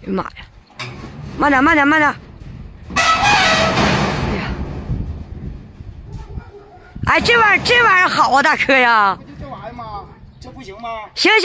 哎呀妈呀！慢点，慢点，慢点！哎呀！哎，这玩意儿好啊，大哥呀！不就这玩意儿吗？这不行吗？行，啊，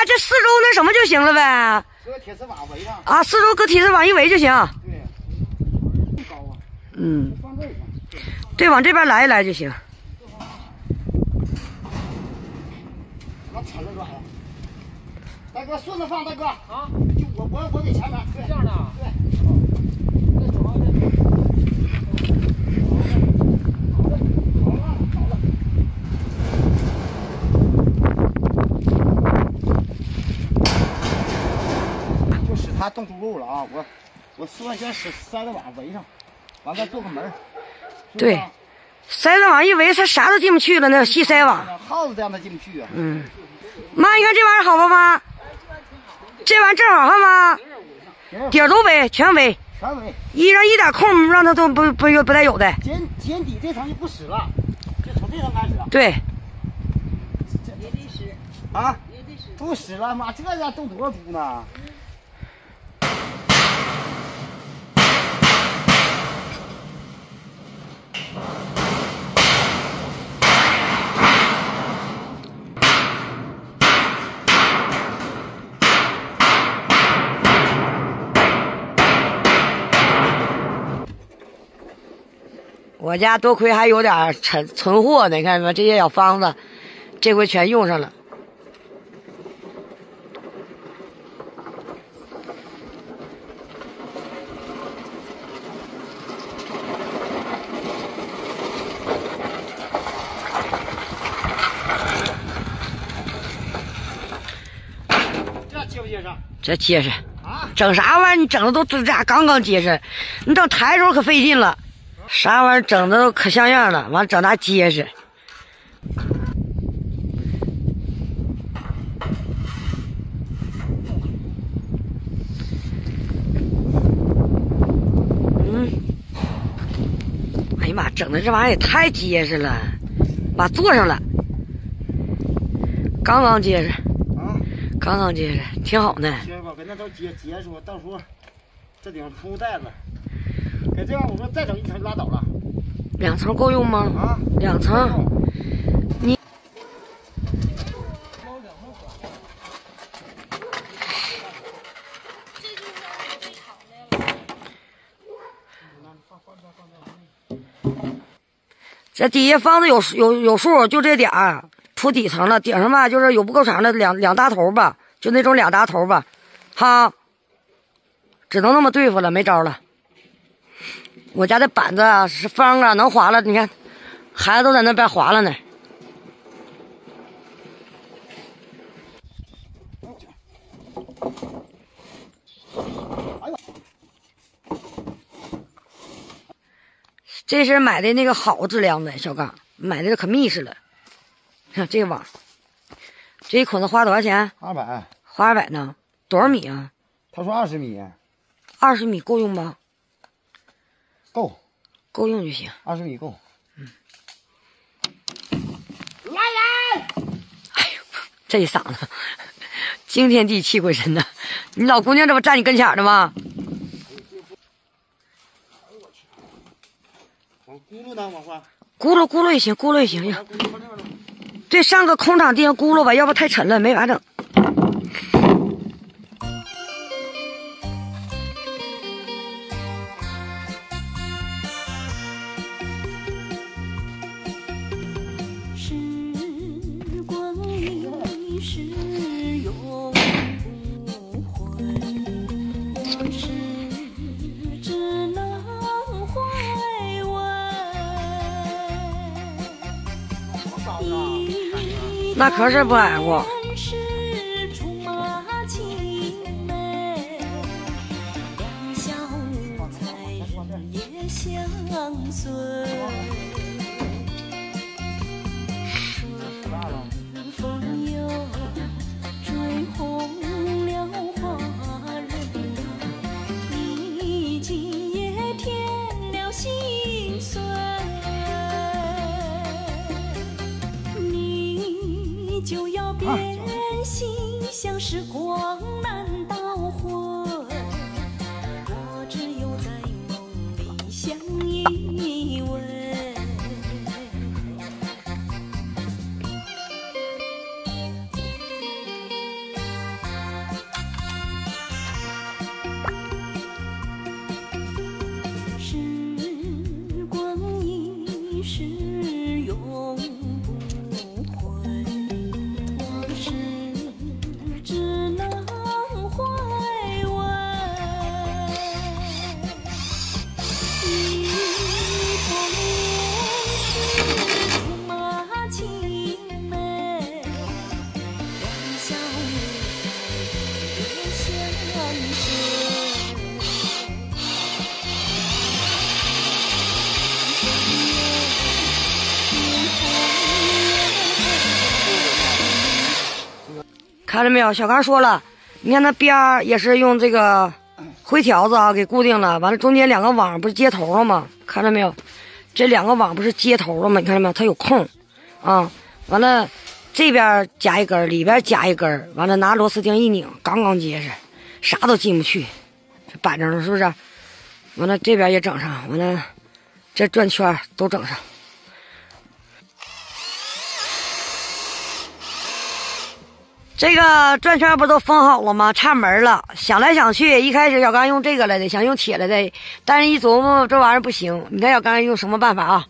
这四周那什么就行了呗。搁铁丝网围上。啊，四周搁铁丝网一围就行。对。更高啊。嗯。放这个。对，往这边来一来就行。那沉了软呀。大哥，顺着放，大哥。啊。就我给前面。对。这样的。对。他动出路了啊！我先塞子网围上，完再做个门。对，塞子网一围，他啥都进不去了。那细塞网，耗子这样他进不去啊。嗯，妈，你看这玩意儿好不妈？这玩意儿正好哈妈，底儿都围，全围，一点空让他都不带有的。尖底这层就不使了，就从这层开始。对。也得使啊，不使了，妈，这家动多少猪呢？我家多亏还有点存货呢，你看吧，这些小方子，这回全用上了。这结不结实？这结实啊！整啥玩意儿？你整的都这家刚刚结实，你等抬时候可费劲了。啥玩意儿整的都可像样了，完整的结实。哎呀妈，整的这玩意儿也太结实了，把坐上了，刚刚结实。啊，刚刚结实，挺好呢。行吧，给那都结实，到时候这顶铺带子。给这样，我说再整一层就拉倒了。2层够用吗？啊，2层。你这底下方子有数，就这点儿，铺底层了。顶上吧，就是有不够长的两大头吧，就那种2大头吧，哈，只能那么对付了，没招了。我家的板子啊是方啊，能滑了。你看，孩子都在那边滑了呢。这是买的那个好质量的小杠，买的可密实了。看这个网，这一捆子花多少钱？200，花200呢？多少米啊？他说20米。20米够用吧？够用就行。20米够。来人！哎呦，这一嗓子惊天地泣鬼神的。你老姑娘这不站你跟前的吗？往轱辘呢，往花。轱辘也行，轱辘也行呀。对，上个空场地上轱辘吧，要不太沉了，没法整。那可是不矮乎。就要变心，像时光难倒魂。闻。时光一逝永不回，往事只能回味。一段往事竹马青梅，两小无猜别相随。看着没有，小刚说了，你看那边儿也是用这个灰条子啊给固定了，完了中间两个网不是接头了吗？看着没有，这两个网不是接头了吗？你看到没有？它有空啊，完了这边加一根，里边加一根，完了拿螺丝钉一拧，刚刚结实，啥都进不去，这板正了是不是？完了这边也整上，完了这转圈都整上。这个转圈不都封好了吗？插门了，想来想去，一开始小刚用这个来的，想用铁来的，但是一琢磨这玩意儿不行。你看小刚用什么办法啊？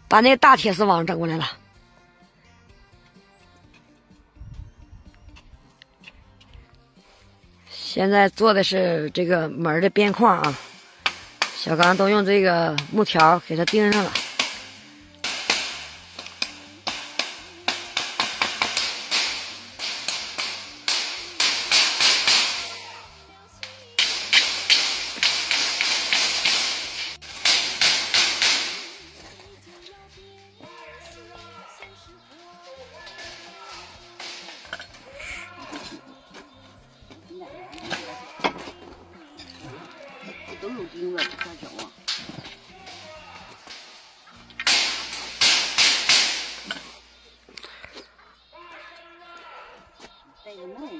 把那个大铁丝网整过来了。现在做的是这个门的边框啊，小刚都用这个木条给它钉上了。都有钉子，大小啊。带个帽子。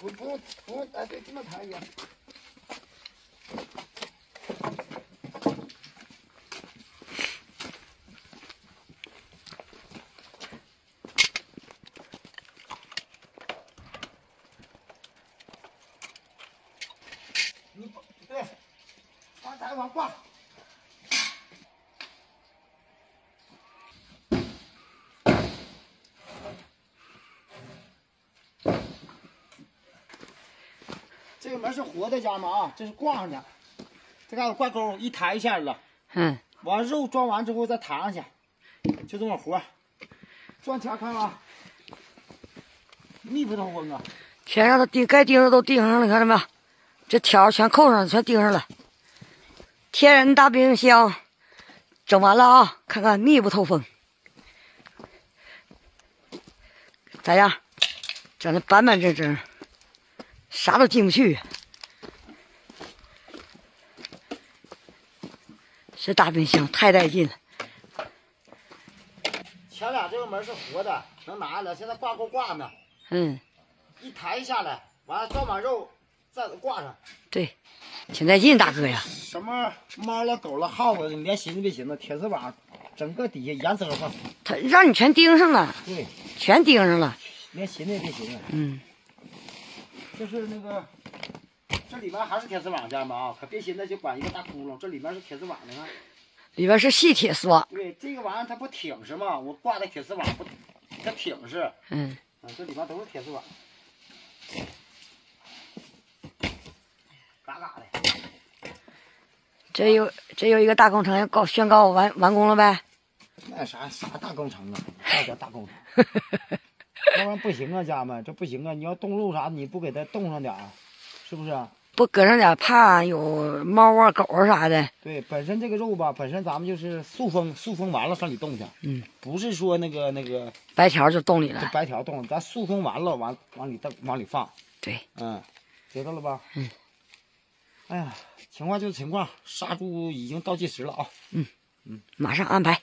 不用，哎，对，这么抬一点。你对，把抬往挂。这个门是活的，家人们啊，这是挂上的，这嘎达挂钩一抬一下子，完肉装完之后再抬上去，就这么活。转前看啊，密不透风啊。全让它钉，该钉的都钉上了，看到没有？这条全扣上了，全钉上了。天然大冰箱整完了啊，看看密不透风，咋样？整的板板正正。啥都进不去，这大冰箱太带劲了。前俩这个门是活的，能拿下来，现在挂钩挂呢。一抬下来，完了装满肉再挂上。对，挺带劲，大哥呀。什么猫了、狗了、耗子，你连寻思别寻思，铁丝网整个底下严丝合缝。他让你全钉上了。对，全钉上了。连寻思也别寻思。就是那个，这里面还是铁丝网，家人们啊，可别寻思就管一个大窟窿，这里面是铁丝网的呢。里边是细铁丝网。对，这个玩意儿它不挺实吗？我挂的铁丝网不，它挺实。这里面都是铁丝网，嘎嘎的。这有一个大工程要宣告完工了呗？那啥大工程啊？那叫大工程。要不然不行啊，家人们，这不行啊！你要冻肉啥，你不给它冻上点儿，是不是？不搁上点，怕有猫啊、狗啊啥的。对，本身这个肉吧，本身咱们就是塑封完了上里冻去。不是说那个白条就冻里了。白条冻，咱塑封完了往里放。对，知道了吧？嗯。哎呀，情况就是情况，杀猪已经倒计时了啊！马上安排。